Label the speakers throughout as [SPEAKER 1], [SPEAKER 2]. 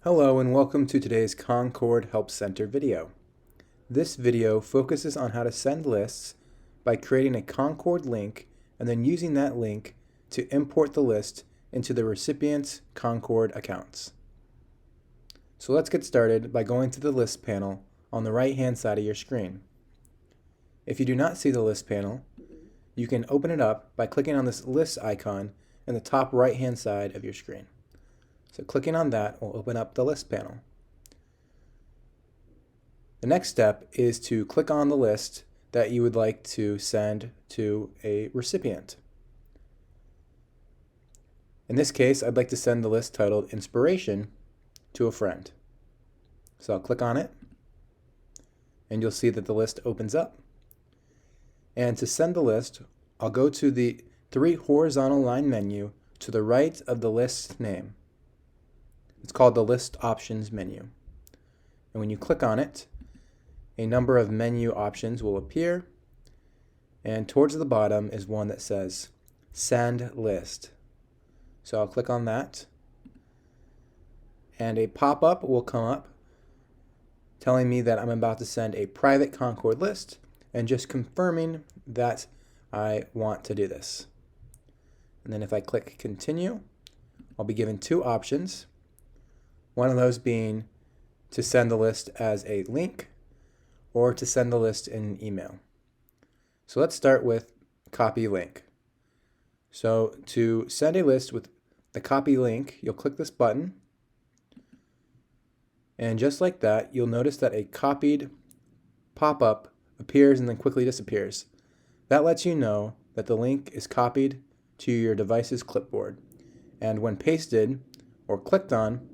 [SPEAKER 1] Hello and welcome to today's Concord Help Center video. This video focuses on how to send lists by creating a Concord link and then using that link to import the list into the recipient's Concord accounts. So let's get started by going to the list panel on the right hand side of your screen. If you do not see the list panel, you can open it up by clicking on this list icon in the top right hand side of your screen. So clicking on that will open up the list panel. The next step is to click on the list that you would like to send to a recipient. In this case, I'd like to send the list titled Inspiration to a friend. So I'll click on it, and you'll see that the list opens up. And to send the list, I'll go to the three horizontal line menu to the right of the list name. It's called the List Options menu. And when you click on it, a number of menu options will appear. And towards the bottom is one that says Send List. So I'll click on that. And a pop-up will come up telling me that I'm about to send a private Concord list and just confirming that I want to do this. And then if I click Continue, I'll be given two options. One of those being to send the list as a link or to send the list in an email. So let's start with copy link. So to send a list with the copy link, you'll click this button. And just like that, you'll notice that a copied pop-up appears and then quickly disappears. That lets you know that the link is copied to your device's clipboard. And when pasted or clicked on,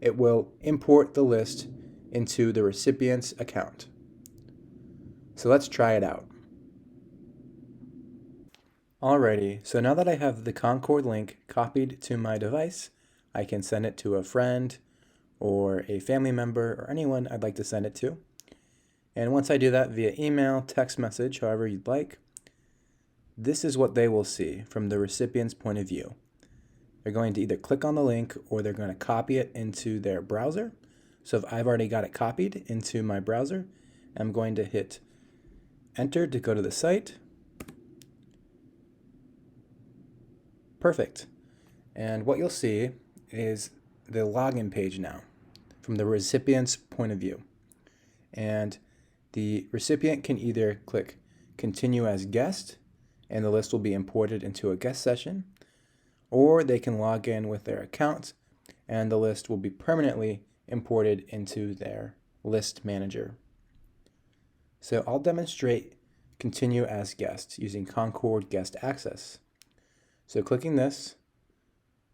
[SPEAKER 1] it will import the list into the recipient's account. So let's try it out. Alrighty, so now that I have the Concord link copied to my device, I can send it to a friend or a family member or anyone I'd like to send it to. And once I do that via email, text message, however you'd like, this is what they will see from the recipient's point of view. They're going to either click on the link or they're going to copy it into their browser. So if I've already got it copied into my browser, I'm going to hit enter to go to the site. Perfect. And what you'll see is the login page now from the recipient's point of view. And the recipient can either click continue as guest and the list will be imported into a guest session, or they can log in with their account and the list will be permanently imported into their list manager. So I'll demonstrate continue as guest using Concord Guest Access. So clicking this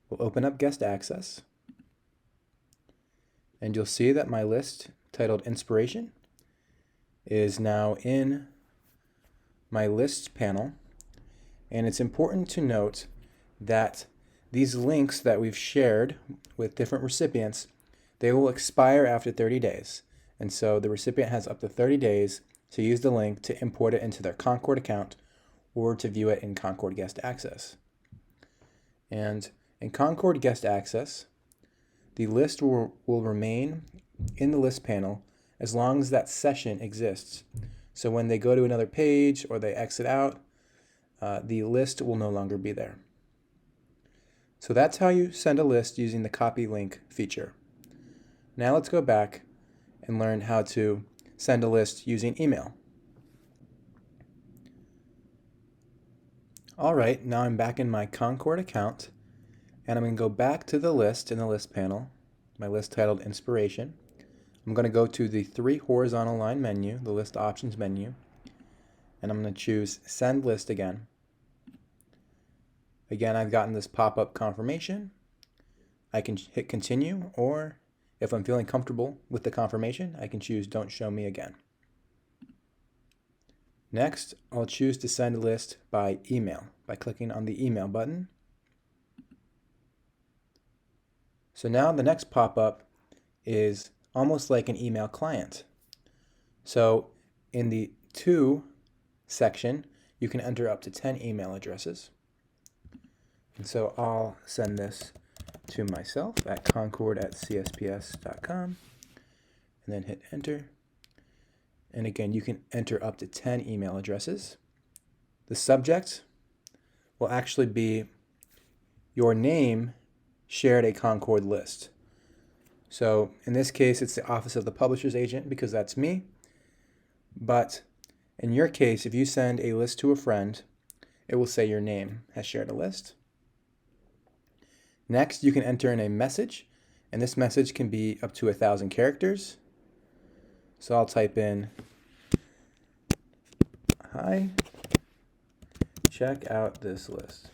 [SPEAKER 1] will open up Guest Access, and you'll see that my list titled Inspiration is now in my lists panel. And it's important to note that these links that we've shared with different recipients, they will expire after 30 days. And so the recipient has up to 30 days to use the link to import it into their Concord account or to view it in Concord Guest Access. And in Concord Guest Access, the list will remain in the list panel as long as that session exists. So when they go to another page or they exit out, the list will no longer be there. So that's how you send a list using the copy link feature. Now let's go back and learn how to send a list using email. Alright, now I'm back in my Concord account and I'm going to go back to the list in the list panel, my list titled Inspiration. I'm going to go to the three horizontal line menu, the List Options menu, and I'm going to choose Send List again. Again, I've gotten this pop-up confirmation. I can hit continue, or if I'm feeling comfortable with the confirmation, I can choose Don't Show Me Again. Next, I'll choose to send a list by email by clicking on the email button. So now the next pop-up is almost like an email client. So in the To section, you can enter up to 10 email addresses. And so I'll send this to myself at concord@csps.com, and then hit enter. And again, you can enter up to 10 email addresses. The subject will actually be your name shared a Concord list. So in this case, it's the office of the publisher's agent because that's me. But in your case, if you send a list to a friend, it will say your name has shared a list. Next, you can enter in a message, and this message can be up to 1,000 characters. So I'll type in, "Hi, check out this list."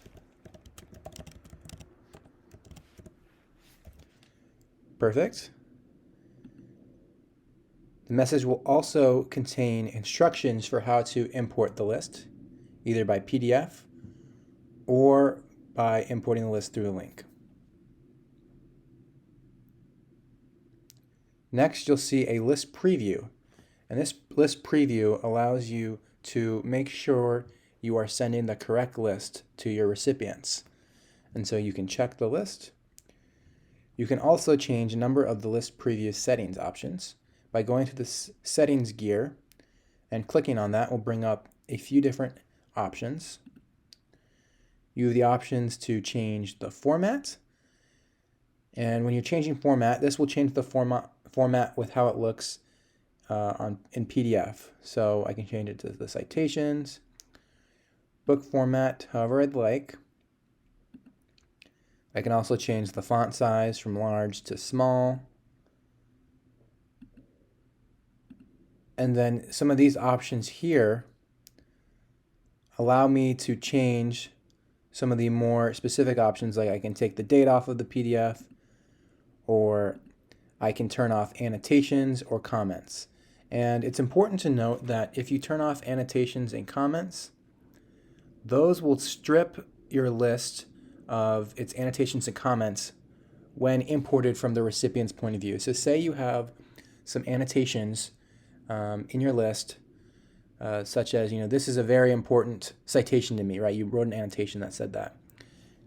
[SPEAKER 1] Perfect. The message will also contain instructions for how to import the list, either by PDF or by importing the list through a link. Next, you'll see a list preview, and this list preview allows you to make sure you are sending the correct list to your recipients. And so you can check the list. You can also change a number of the list preview settings options by going to the settings gear, and clicking on that will bring up a few different options. You have the options to change the format, and when you're changing format, this will change the format with how it looks in PDF. So I can change it to the citations, book format, however I'd like. I can also change the font size from large to small. And then some of these options here allow me to change some of the more specific options, like I can take the date off of the PDF, or I can turn off annotations or comments. And it's important to note that if you turn off annotations and comments, those will strip your list of its annotations and comments when imported from the recipient's point of view. So say you have some annotations in your list, such as, this is a very important citation to me, right? You wrote an annotation that said that.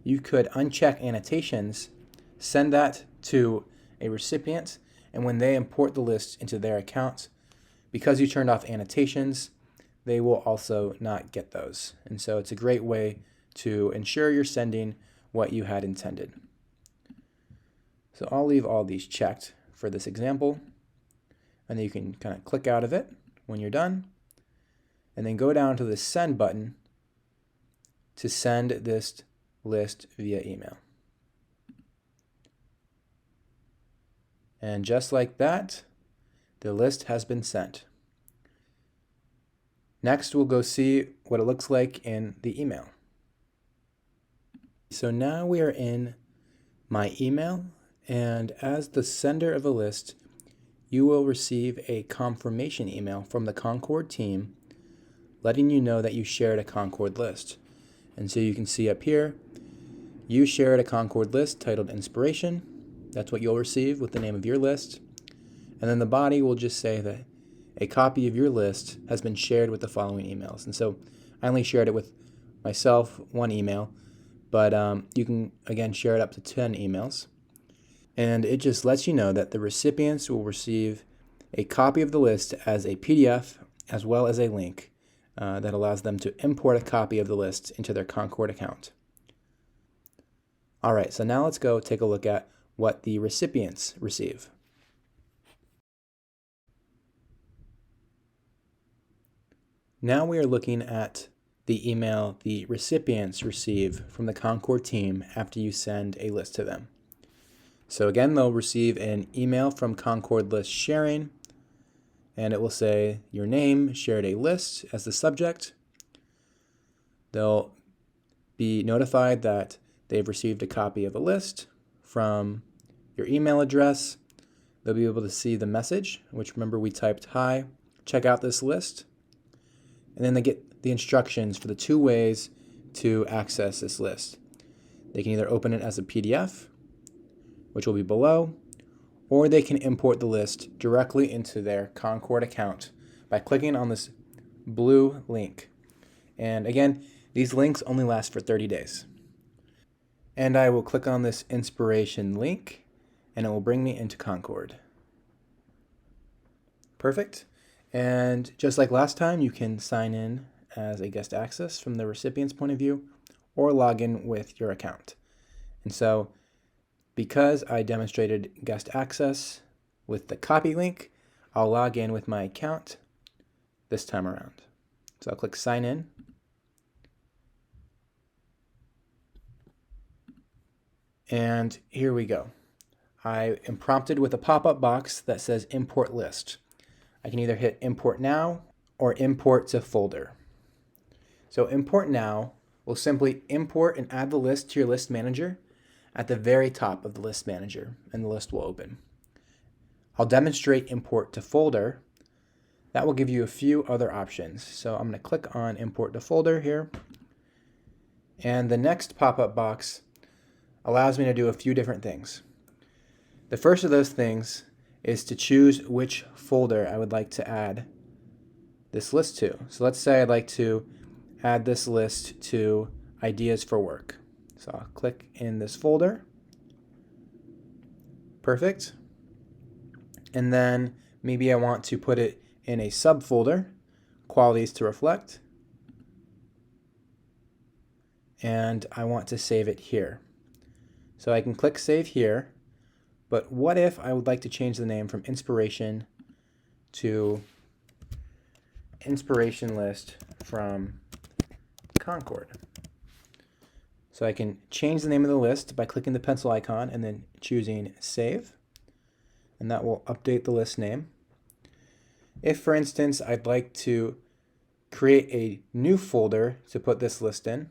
[SPEAKER 1] You could uncheck annotations, send that to a recipient, and when they import the list into their account, because you turned off annotations, they will also not get those. And so it's a great way to ensure you're sending what you had intended. So I'll leave all these checked for this example, and then you can kind of click out of it when you're done, and then go down to the send button to send this list via email. And just like that, the list has been sent. Next, we'll go see what it looks like in the email. So now we are in my email, and as the sender of a list, you will receive a confirmation email from the Concord team letting you know that you shared a Concord list. And so you can see up here, you shared a Concord list titled Inspiration. That's what you'll receive with the name of your list. And then the body will just say that a copy of your list has been shared with the following emails. And so I only shared it with myself, one email, but you can, again, share it up to 10 emails. And it just lets you know that the recipients will receive a copy of the list as a PDF, as well as a link that allows them to import a copy of the list into their Concord account. All right, so now let's go take a look at what the recipients receive. Now we are looking at the email the recipients receive from the Concord team after you send a list to them. So again, they'll receive an email from Concord List Sharing, and it will say your name shared a list as the subject. They'll be notified that they've received a copy of a list from your email address. They'll be able to see the message, which, remember, we typed, "Hi, check out this list." And then they get the instructions for the two ways to access this list. They can either open it as a PDF, which will be below, or they can import the list directly into their Concord account by clicking on this blue link. And again, these links only last for 30 days. And I will click on this inspiration link, and it will bring me into Concord. Perfect. And just like last time, you can sign in as a guest access from the recipient's point of view, or log in with your account. And so because I demonstrated guest access with the copy link, I'll log in with my account this time around. So I'll click sign in. And here we go. I am prompted with a pop-up box that says import list. I can either hit import now or import to folder. So import now will simply import and add the list to your list manager at the very top of the list manager, and the list will open. I'll demonstrate import to folder. That will give you a few other options. So I'm going to click on import to folder here. And the next pop-up box allows me to do a few different things. The first of those things is to choose which folder I would like to add this list to. So let's say I'd like to add this list to ideas for work. So I'll click in this folder. Perfect. And then maybe I want to put it in a subfolder, qualities to reflect. And I want to save it here. So I can click save here, but what if I would like to change the name from inspiration to inspiration list from Concord? So I can change the name of the list by clicking the pencil icon and then choosing save, and that will update the list name. If, for instance, I'd like to create a new folder to put this list in,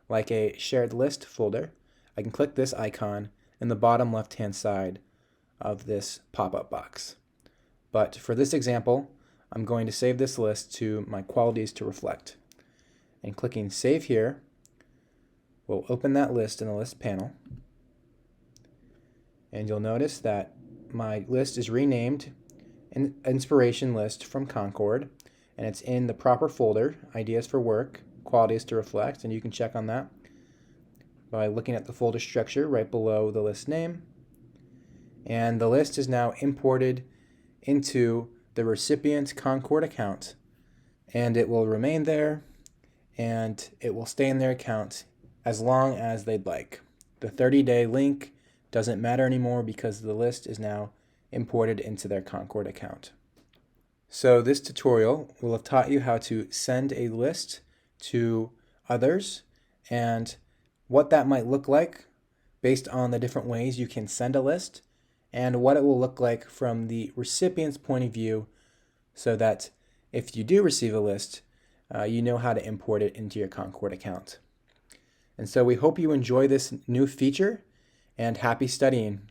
[SPEAKER 1] like a shared list folder, I can click this icon in the bottom left-hand side of this pop-up box. But for this example, I'm going to save this list to my qualities to reflect. And clicking save here will open that list in the list panel. And you'll notice that my list is renamed Inspiration List from Concord, and it's in the proper folder, Ideas for Work, Qualities to Reflect, and you can check on that by looking at the folder structure right below the list name. And the list is now imported into the recipient Concord account, and it will remain there, and it will stay in their account as long as they'd like. The 30-day link doesn't matter anymore because the list is now imported into their Concord account. So this tutorial will have taught you how to send a list to others and what that might look like based on the different ways you can send a list, and what it will look like from the recipient's point of view, so that if you do receive a list, you know how to import it into your Concord account. And so we hope you enjoy this new feature, and happy studying.